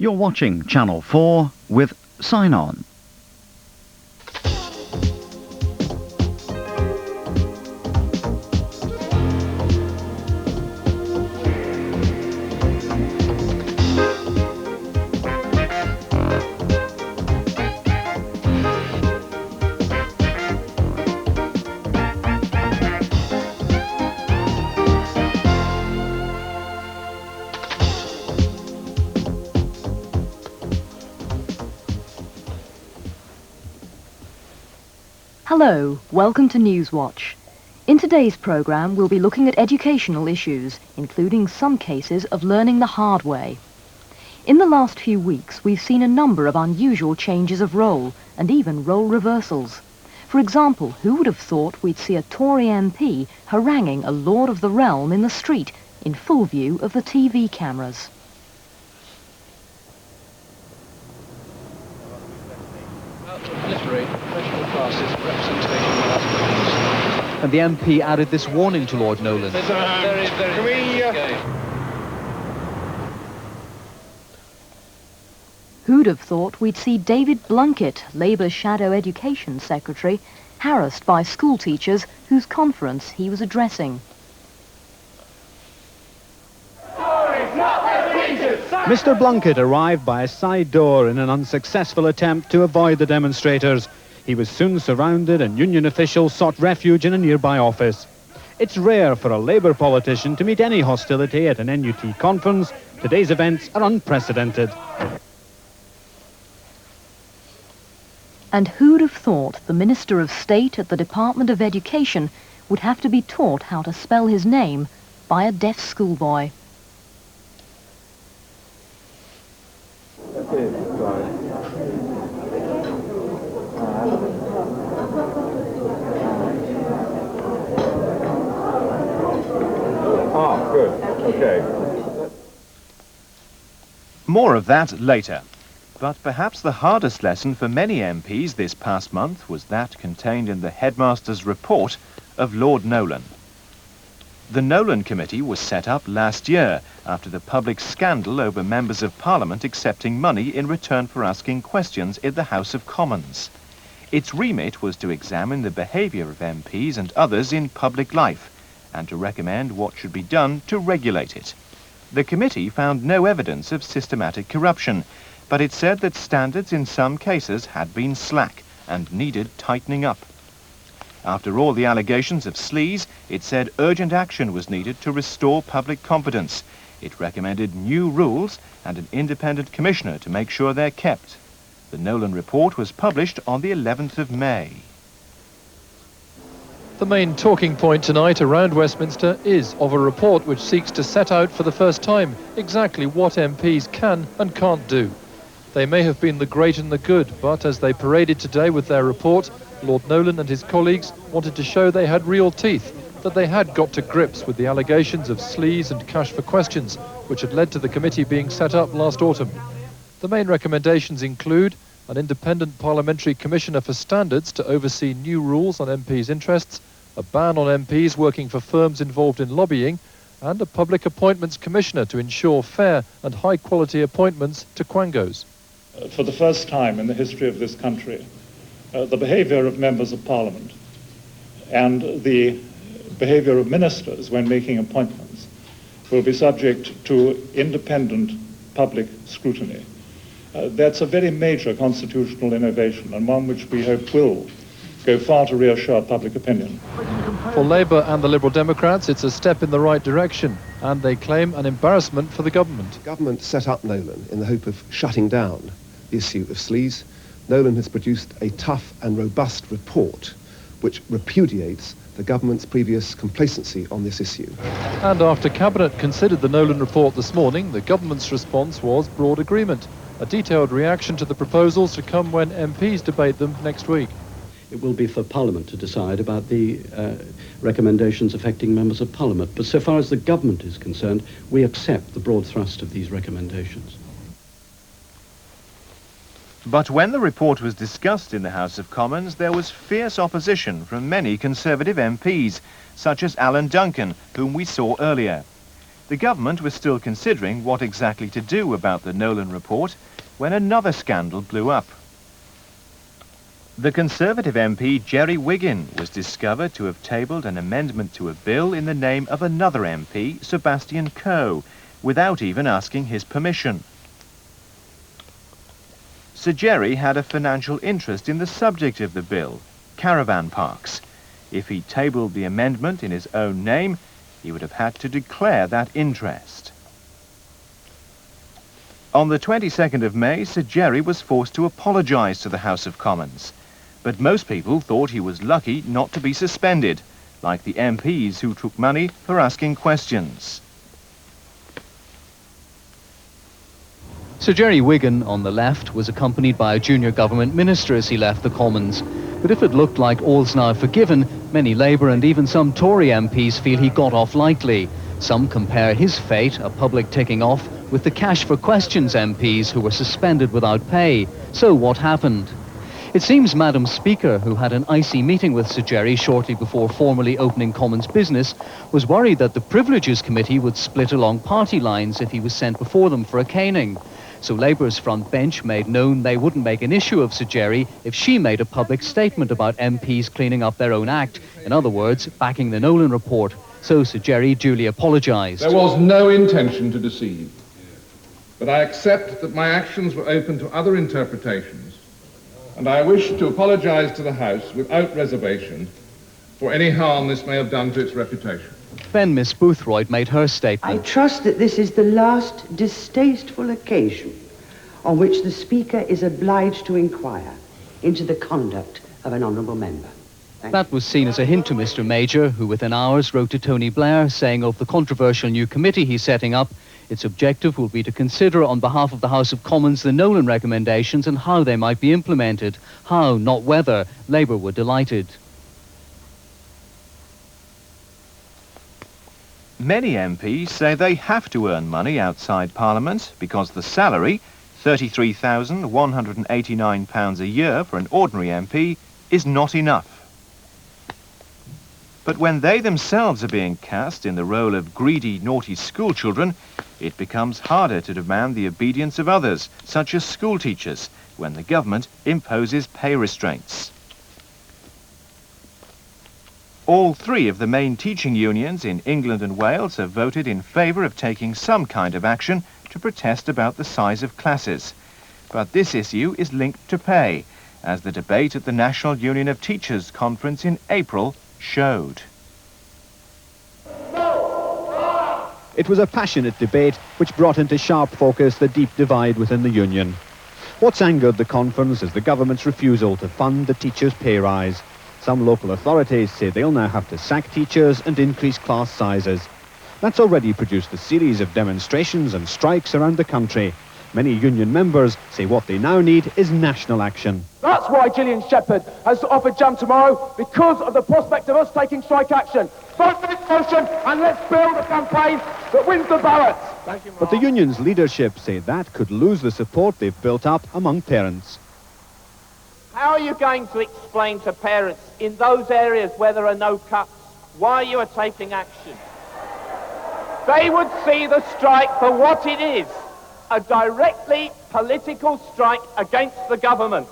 You're watching Channel 4 with Sign On. Hello, welcome to Newswatch. In today's programme we'll be looking at educational issues, including some cases of learning the hard way. In the last few weeks we've seen a number of unusual changes of role, and even role reversals. For example, who would have thought we'd see a Tory MP haranguing a Lord of the Realm in the street, in full view of the TV cameras? And the MP added this warning to Lord Nolan. Who'd have thought we'd see David Blunkett, Labour's Shadow Education Secretary, harassed by school teachers whose conference he was addressing? Mr. Blunkett arrived by a side door in an unsuccessful attempt to avoid the demonstrators. He was soon surrounded and union officials sought refuge in a nearby office. It's rare for a Labour politician to meet any hostility at an NUT conference. Today's events are unprecedented. And who'd have thought the Minister of State at the Department of Education would have to be taught how to spell his name by a deaf schoolboy? Good. Okay. More of that later. But perhaps the hardest lesson for many MPs this past month was that contained in the headmaster's report of Lord Nolan. The Nolan Committee was set up last year after the public scandal over members of Parliament accepting money in return for asking questions in the House of Commons. Its remit was to examine the behaviour of MPs and others in public life, and to recommend what should be done to regulate it. The committee found no evidence of systematic corruption, but it said that standards in some cases had been slack and needed tightening up. After all the allegations of sleaze, it said urgent action was needed to restore public confidence. It recommended new rules and an independent commissioner to make sure they're kept. The Nolan report was published on the 11th of May. The main talking point tonight around Westminster is of a report which seeks to set out for the first time exactly what MPs can and can't do. They may have been the great and the good, but as they paraded today with their report, Lord Nolan and his colleagues wanted to show they had real teeth, that they had got to grips with the allegations of sleaze and cash for questions, which had led to the committee being set up last autumn. The main recommendations include an independent parliamentary commissioner for standards to oversee new rules on MPs' interests, a ban on MPs working for firms involved in lobbying, and a public appointments commissioner to ensure fair and high-quality appointments to quangos. For the first time in the history of this country, the behaviour of members of Parliament and the behaviour of ministers when making appointments will be subject to independent public scrutiny. That's a very major constitutional innovation, and one which we hope will go far to reassure public opinion. For Labour and the Liberal Democrats, it's a step in the right direction, and they claim an embarrassment for the government. Government set up Nolan in the hope of shutting down the issue of sleaze. Nolan has produced a tough and robust report which repudiates the government's previous complacency on this issue. And after Cabinet considered the Nolan report this morning, the government's response was broad agreement, a detailed reaction to the proposals to come when MPs debate them next week. It will be for Parliament to decide about the recommendations affecting members of Parliament. But so far as the government is concerned, we accept the broad thrust of these recommendations. But when the report was discussed in the House of Commons, there was fierce opposition from many Conservative MPs, such as Alan Duncan, whom we saw earlier. The government was still considering what exactly to do about the Nolan report when another scandal blew up. The Conservative MP Jerry Wiggin was discovered to have tabled an amendment to a bill in the name of another MP, Sebastian Coe, without even asking his permission. Sir Jerry had a financial interest in the subject of the bill, caravan parks. If he tabled the amendment in his own name, he would have had to declare that interest. On the 22nd of May, Sir Jerry was forced to apologise to the House of Commons. But most people thought he was lucky not to be suspended, like the MPs who took money for asking questions. Sir Jerry Wiggin, on the left, was accompanied by a junior government minister as he left the Commons. But if it looked like all's now forgiven, many Labour and even some Tory MPs feel he got off lightly. Some compare his fate, a public ticking off, with the Cash for Questions MPs who were suspended without pay. So what happened? It seems Madam Speaker, who had an icy meeting with Sir Jerry shortly before formally opening Commons business, was worried that the Privileges Committee would split along party lines if he was sent before them for a caning. So Labour's front bench made known they wouldn't make an issue of Sir Jerry if she made a public statement about MPs cleaning up their own act. In other words, backing the Nolan report. So Sir Jerry duly apologised. There was no intention to deceive, but I accept that my actions were open to other interpretations, and I wish to apologise to the House without reservation for any harm this may have done to its reputation. Then Miss Boothroyd made her statement. I trust that this is the last distasteful occasion on which the Speaker is obliged to inquire into the conduct of an honourable member. That was seen as a hint to Mr Major, who within hours wrote to Tony Blair saying of the controversial new committee he's setting up, its objective will be to consider on behalf of the House of Commons the Nolan recommendations and how they might be implemented. How, not whether. Labour were delighted. Many MPs say they have to earn money outside Parliament because the salary, £33,189 a year for an ordinary MP, is not enough. But when they themselves are being cast in the role of greedy, naughty schoolchildren, it becomes harder to demand the obedience of others, such as school teachers, when the government imposes pay restraints. All three of the main teaching unions in England and Wales have voted in favour of taking some kind of action to protest about the size of classes. But this issue is linked to pay, as the debate at the National Union of Teachers conference in April showed. It was a passionate debate which brought into sharp focus the deep divide within the union. What's angered the conference is the government's refusal to fund the teachers' pay rise. Some local authorities say they'll now have to sack teachers and increase class sizes. That's already produced a series of demonstrations and strikes around the country. Many union members say what they now need is national action. That's why Gillian Shepherd has offered jam tomorrow, because of the prospect of us taking strike action. Vote for this motion and let's build a campaign that wins the ballot. Thank you, but the union's leadership say that could lose the support they've built up among parents. How are you going to explain to parents in those areas where there are no cuts why you are taking action? They would see the strike for what it is, a directly political strike against the government.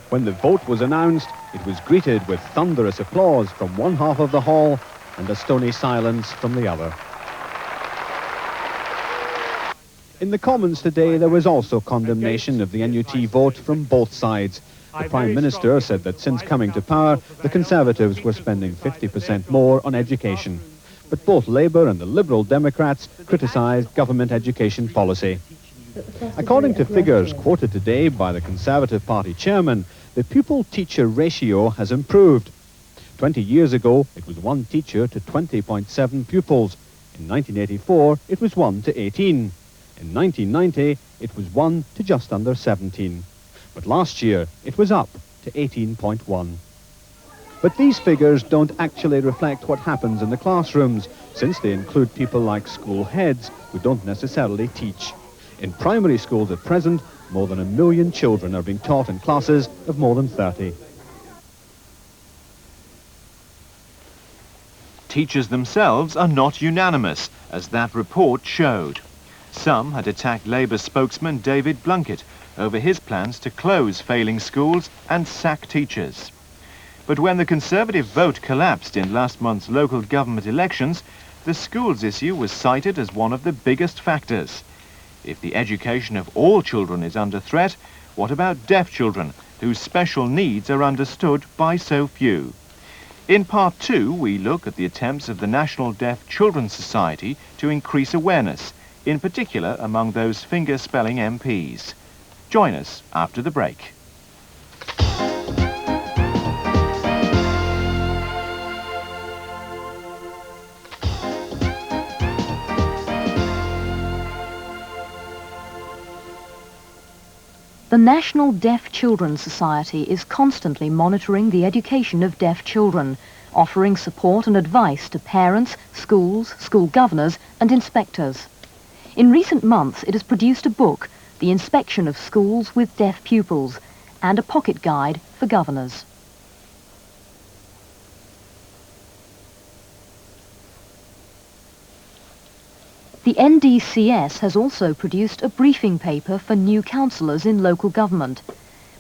When the vote was announced, it was greeted with thunderous applause from one half of the hall and a stony silence from the other. In the Commons today, there was also condemnation of the NUT vote from both sides. The Prime Minister said that since coming to power, the Conservatives were spending 50% more on education. But both Labour and the Liberal Democrats criticised government education policy. According to figures quoted today by the Conservative Party chairman, the pupil-teacher ratio has improved. 20 years ago, it was 1 teacher to 20.7 pupils. In 1984, it was 1 to 18. In 1990, it was 1 to just under 17. But last year, it was up to 18.1. But these figures don't actually reflect what happens in the classrooms, since they include people like school heads who don't necessarily teach. In primary schools at present, more than 1 million children are being taught in classes of more than 30. teachers themselves are not unanimous, as that report showed. Some had attacked Labour spokesman David Blunkett over his plans to close failing schools and sack teachers. But when the Conservative vote collapsed in last month's local government elections, the schools issue was cited as one of the biggest factors. If the education of all children is under threat, what about deaf children, whose special needs are understood by so few? In part 2, we look at the attempts of the National Deaf Children's Society to increase awareness, in particular among those finger-spelling MPs. Join us after the break. The National Deaf Children's Society is constantly monitoring the education of deaf children, offering support and advice to parents, schools, school governors and inspectors. In recent months it has produced a book, The Inspection of Schools with Deaf Pupils, and a pocket guide for governors. The NDCS has also produced a briefing paper for new councillors in local government,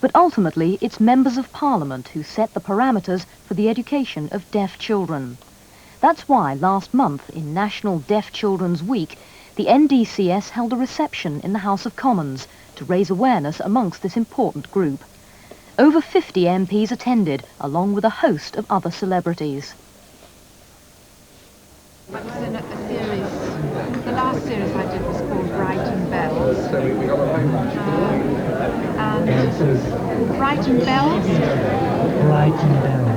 but ultimately it's members of Parliament who set the parameters for the education of deaf children. That's why last month, in National Deaf Children's Week, the NDCS held a reception in the House of Commons to raise awareness amongst this important group. Over 50 MPs attended, along with a host of other celebrities. That was in a series. The last series I did was called Brighton Bells. And Brighton Bells? Brighton Bells.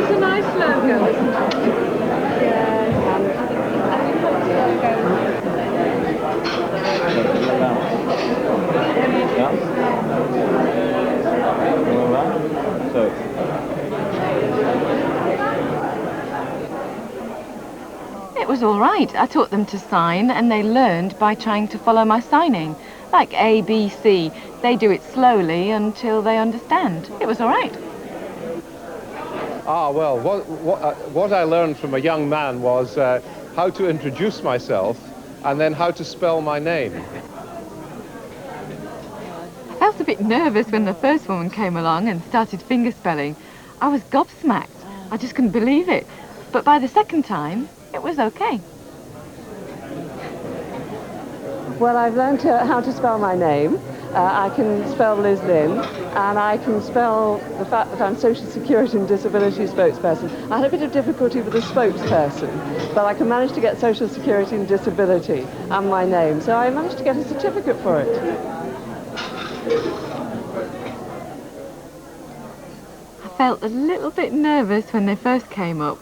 It's a nice logo, isn't it? It was all right. I taught them to sign and they learned by trying to follow my signing. Like A, B, C. They do it slowly until they understand. It was all right. Well, what I learned from a young man was how to introduce myself and then how to spell my name. I felt a bit nervous when the first woman came along and started finger spelling. I was gobsmacked. I just couldn't believe it. But by the second time, it was okay. Well, I've learned how to spell my name. I can spell Liz Lynn, and I can spell the fact that I'm Social Security and Disability spokesperson. I had a bit of difficulty with the spokesperson, but I can manage to get Social Security and Disability and my name, so I managed to get a certificate for it. I felt a little bit nervous when they first came up.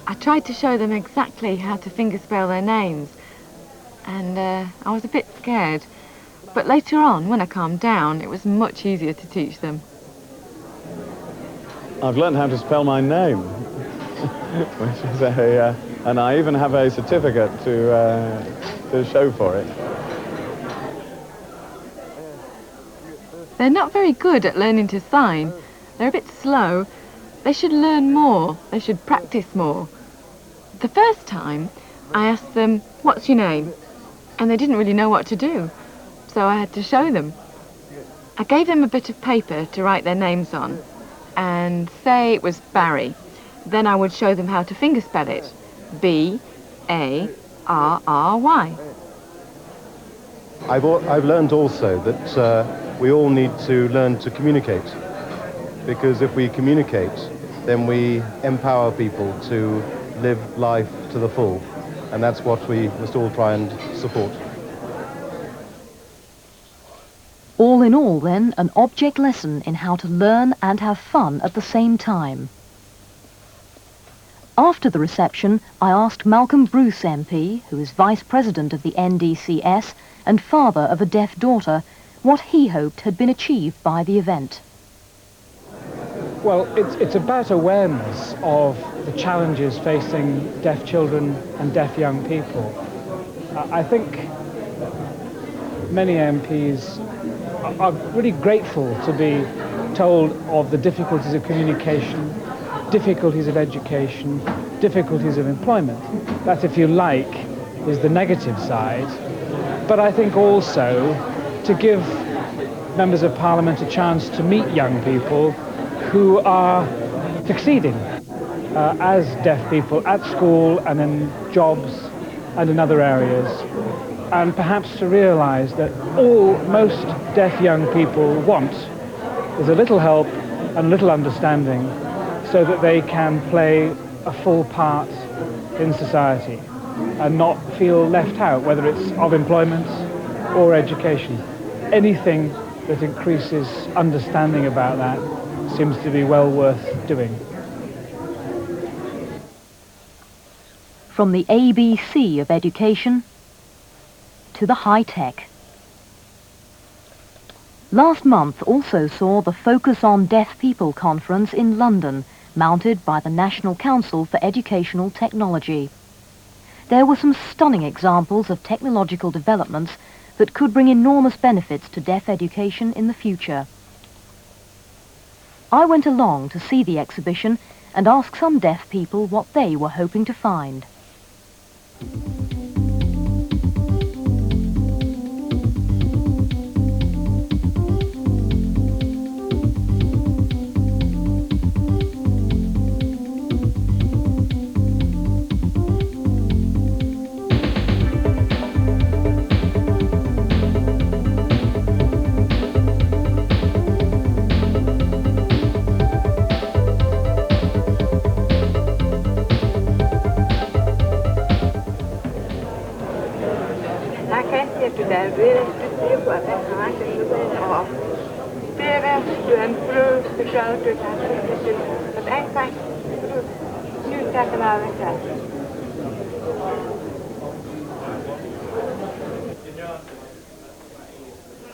I tried to show them exactly how to fingerspell their names, and I was a bit scared. But later on, when I calmed down, it was much easier to teach them. I've learned how to spell my name, which is and I even have a certificate to show for it. They're not very good at learning to sign. They're a bit slow. They should learn more. They should practice more. The first time, I asked them, "What's your name?" And they didn't really know what to do. So I had to show them. I gave them a bit of paper to write their names on, and say it was Barry. Then I would show them how to fingerspell it. B-A-R-R-Y. I've learned also that we all need to learn to communicate, because if we communicate, then we empower people to live life to the full. and that's what we must all try and support. All in all, then, an object lesson in how to learn and have fun at the same time. After the reception, I asked Malcolm Bruce MP, who is Vice President of the NDCS and father of a deaf daughter, what he hoped had been achieved by the event. Well, it's about awareness of the challenges facing deaf children and deaf young people. I think many MPs are really grateful to be told of the difficulties of communication, difficulties of education, difficulties of employment. That, if you like, is the negative side. But I think also to give members of Parliament a chance to meet young people who are succeeding as deaf people at school and in jobs and in other areas, and perhaps to realise that most deaf young people want is a little help and a little understanding so that they can play a full part in society and not feel left out, whether it's of employment or education. Anything that increases understanding about that seems to be well worth doing. From the ABC of education to the high-tech. Last month also saw the Focus on Deaf People conference in London, mounted by the National Council for Educational Technology. There were some stunning examples of technological developments that could bring enormous benefits to deaf education in the future. I went along to see the exhibition and ask some deaf people what they were hoping to find.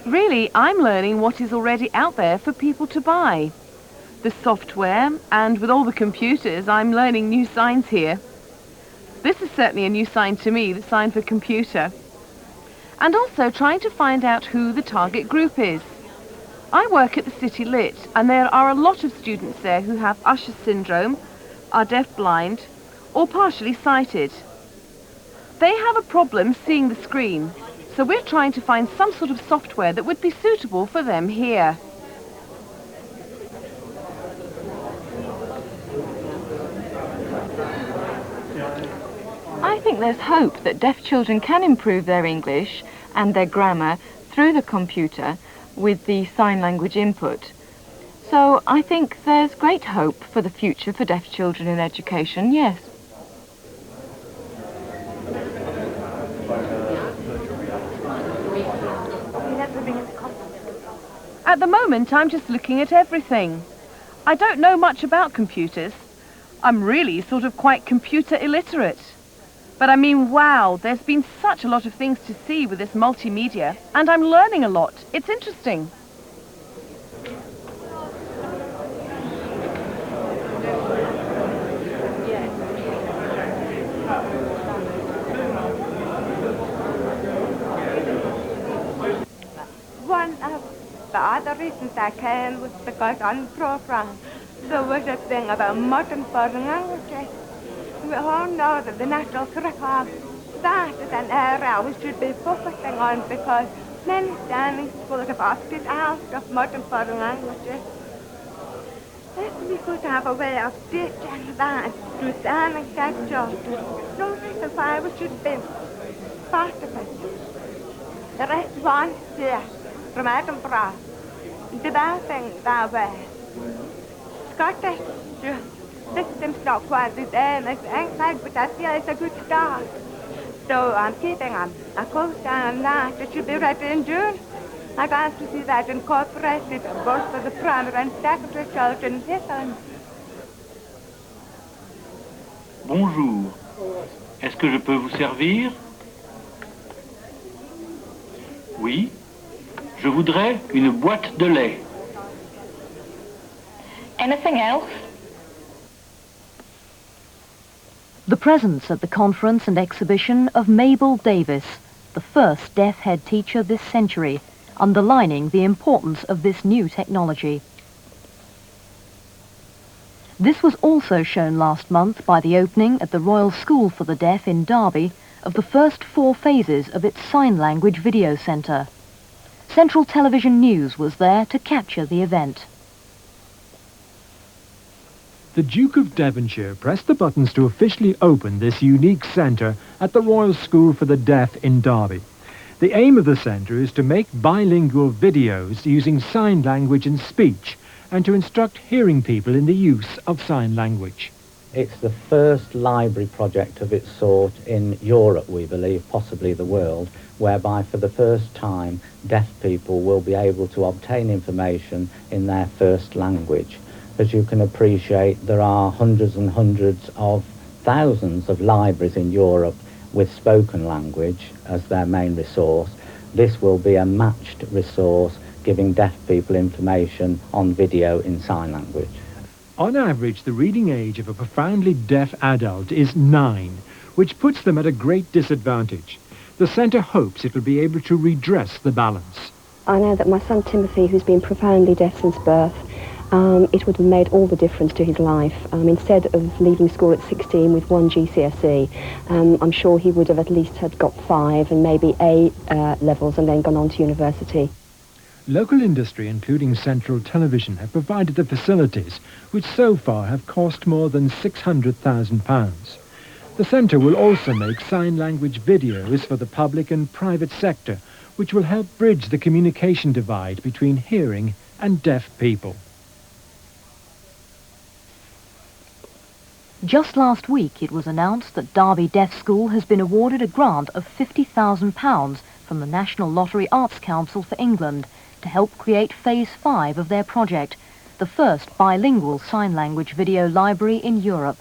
Really, I'm learning what is already out there for people to buy. The software, and with all the computers, I'm learning new signs here. This is certainly a new sign to me, the sign for computer. And also trying to find out who the target group is. I work at the City Lit, and there are a lot of students there who have Usher syndrome, are deaf-blind, or partially sighted. They have a problem seeing the screen, so we're trying to find some sort of software that would be suitable for them here. I think there's hope that deaf children can improve their English and their grammar through the computer with the sign language input. So I think there's great hope for the future for deaf children in education, yes. At the moment, I'm just looking at everything. I don't know much about computers. I'm really sort of quite computer illiterate. But I mean, wow, there's been such a lot of things to see with this multimedia, and I'm learning a lot. It's interesting. One of the other reasons I came was because on the program there was a thing about modern foreign languages. We all know that the national curriculum, that is an area we should be focusing on because many standing schools have opted out of modern foreign languages. If we could have a way of teaching that to standing deaf children, no reason why we should be part of it. There is one here from Edinburgh developing that way. Scottish system's not quite the same as England, but I feel it's a good start. So I'm keeping a close eye on that. It should be ready in June. I'd like to see that incorporated both for the primary and secondary children. Yes, Bonjour. Est-ce que je peux vous servir? Oui. Je voudrais une boîte de lait. Anything else? The presence at the conference and exhibition of Mabel Davis, the first deaf head teacher this century, underlining the importance of this new technology. This was also shown last month by the opening at the Royal School for the Deaf in Derby of the first 4 phases of its sign language video centre. Central Television News was there to capture the event. The Duke of Devonshire pressed the buttons to officially open this unique centre at the Royal School for the Deaf in Derby. The aim of the centre is to make bilingual videos using sign language and speech, and to instruct hearing people in the use of sign language. It's the first library project of its sort in Europe, we believe, possibly the world, whereby for the first time deaf people will be able to obtain information in their first language. As you can appreciate, there are hundreds and hundreds of thousands of libraries in Europe with spoken language as their main resource. This will be a matched resource giving deaf people information on video in sign language. On average, the reading age of a profoundly deaf adult is 9, which puts them at a great disadvantage. The centre hopes it will be able to redress the balance. I know that my son Timothy, who's been profoundly deaf since birth, it would have made all the difference to his life. Instead of leaving school at 16 with 1 GCSE, I'm sure he would have at least had got 5 and maybe A levels and then gone on to university. Local industry, including Central Television, have provided the facilities, which so far have cost more than £600,000. The centre will also make sign language videos for the public and private sector, which will help bridge the communication divide between hearing and deaf people. Just last week it was announced that Derby Deaf School has been awarded a grant of £50,000 from the National Lottery Arts Council for England to help create Phase 5 of their project, the first bilingual sign language video library in Europe.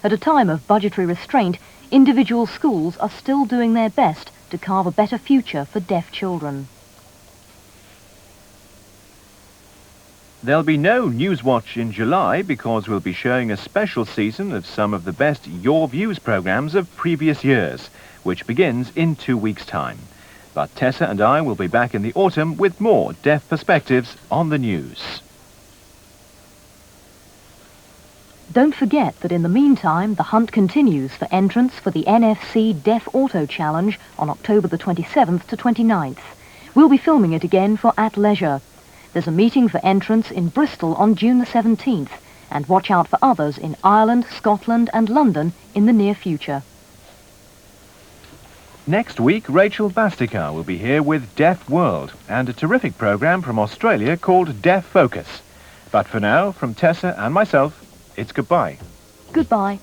At a time of budgetary restraint, individual schools are still doing their best to carve a better future for deaf children. There'll be no Newswatch in July because we'll be showing a special season of some of the best Your Views programmes of previous years, which begins in 2 weeks' time. But Tessa and I will be back in the autumn with more deaf perspectives on the news. Don't forget that in the meantime, the hunt continues for entrants for the NFC Deaf Auto Challenge on October the 27th to 29th. We'll be filming it again for At Leisure. There's a meeting for entrants in Bristol on June the 17th, and watch out for others in Ireland, Scotland and London in the near future. Next week, Rachel Bastikar will be here with Deaf World and a terrific programme from Australia called Deaf Focus. But for now, from Tessa and myself, it's goodbye. Goodbye.